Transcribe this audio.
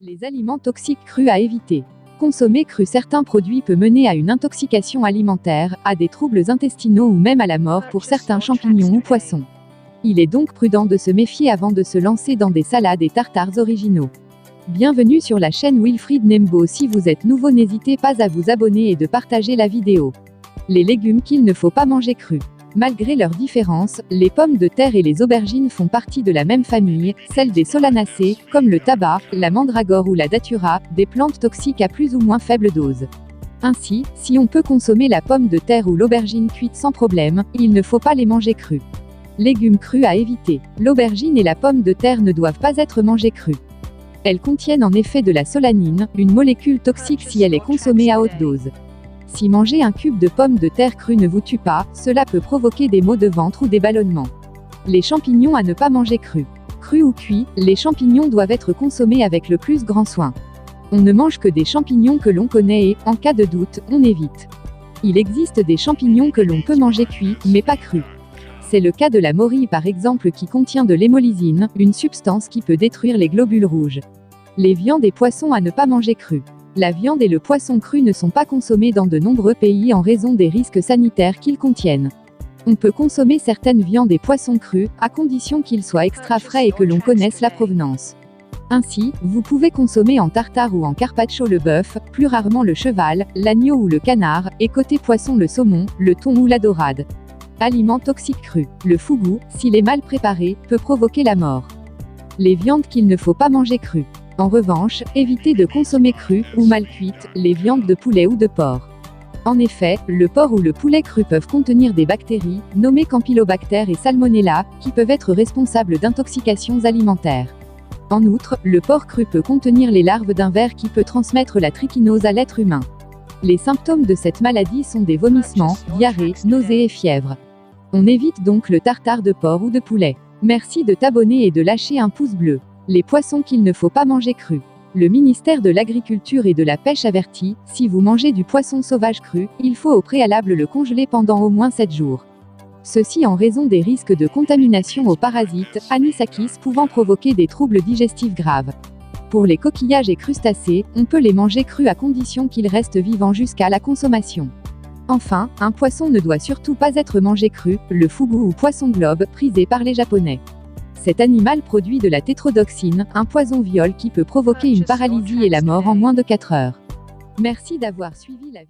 Les aliments toxiques crus à éviter. Consommer cru certains produits peut mener à une intoxication alimentaire, à des troubles intestinaux ou même à la mort pour certains champignons ou poissons. Il est donc prudent de se méfier avant de se lancer dans des salades et tartares originaux. Bienvenue sur la chaîne Wilfried Nembo. Si vous êtes nouveau, n'hésitez pas à vous abonner et de partager la vidéo. Les légumes qu'il ne faut pas manger crus. Malgré leurs différences, les pommes de terre et les aubergines font partie de la même famille, celle des solanacées, comme le tabac, la mandragore ou la datura, des plantes toxiques à plus ou moins faible dose. Ainsi, si on peut consommer la pomme de terre ou l'aubergine cuite sans problème, il ne faut pas les manger crus. Légumes crus à éviter. L'aubergine et la pomme de terre ne doivent pas être mangées crues. Elles contiennent en effet de la solanine, une molécule toxique si elle est consommée à haute dose. Si manger un cube de pommes de terre crue ne vous tue pas, cela peut provoquer des maux de ventre ou des ballonnements. Les champignons à ne pas manger crus. Crus ou cuits, les champignons doivent être consommés avec le plus grand soin. On ne mange que des champignons que l'on connaît et, en cas de doute, on évite. Il existe des champignons que l'on peut manger cuits, mais pas crus. C'est le cas de la morille par exemple qui contient de l'hémolysine, une substance qui peut détruire les globules rouges. Les viandes et poissons à ne pas manger crus. La viande et le poisson cru ne sont pas consommés dans de nombreux pays en raison des risques sanitaires qu'ils contiennent. On peut consommer certaines viandes et poissons crus, à condition qu'ils soient extra frais et que l'on connaisse la provenance. Ainsi, vous pouvez consommer en tartare ou en carpaccio le bœuf, plus rarement le cheval, l'agneau ou le canard, et côté poisson le saumon, le thon ou la dorade. Aliments toxiques crus. Le fougou, s'il est mal préparé, peut provoquer la mort. Les viandes qu'il ne faut pas manger crues. En revanche, évitez de consommer crues, ou mal cuites, les viandes de poulet ou de porc. En effet, le porc ou le poulet cru peuvent contenir des bactéries, nommées Campylobacter et Salmonella, qui peuvent être responsables d'intoxications alimentaires. En outre, le porc cru peut contenir les larves d'un ver qui peut transmettre la trichinose à l'être humain. Les symptômes de cette maladie sont des vomissements, diarrhée, nausées et fièvre. On évite donc le tartare de porc ou de poulet. Merci de t'abonner et de lâcher un pouce bleu. Les poissons qu'il ne faut pas manger crus. Le ministère de l'Agriculture et de la Pêche avertit, si vous mangez du poisson sauvage cru, il faut au préalable le congeler pendant au moins 7 jours. Ceci en raison des risques de contamination aux parasites, anisakis pouvant provoquer des troubles digestifs graves. Pour les coquillages et crustacés, on peut les manger crus à condition qu'ils restent vivants jusqu'à la consommation. Enfin, un poisson ne doit surtout pas être mangé cru, le fugu ou poisson globe, prisé par les Japonais. Cet animal produit de la tétrodotoxine, un poison viol qui peut provoquer une paralysie et la mort en moins de 4 heures. Merci d'avoir suivi la vidéo.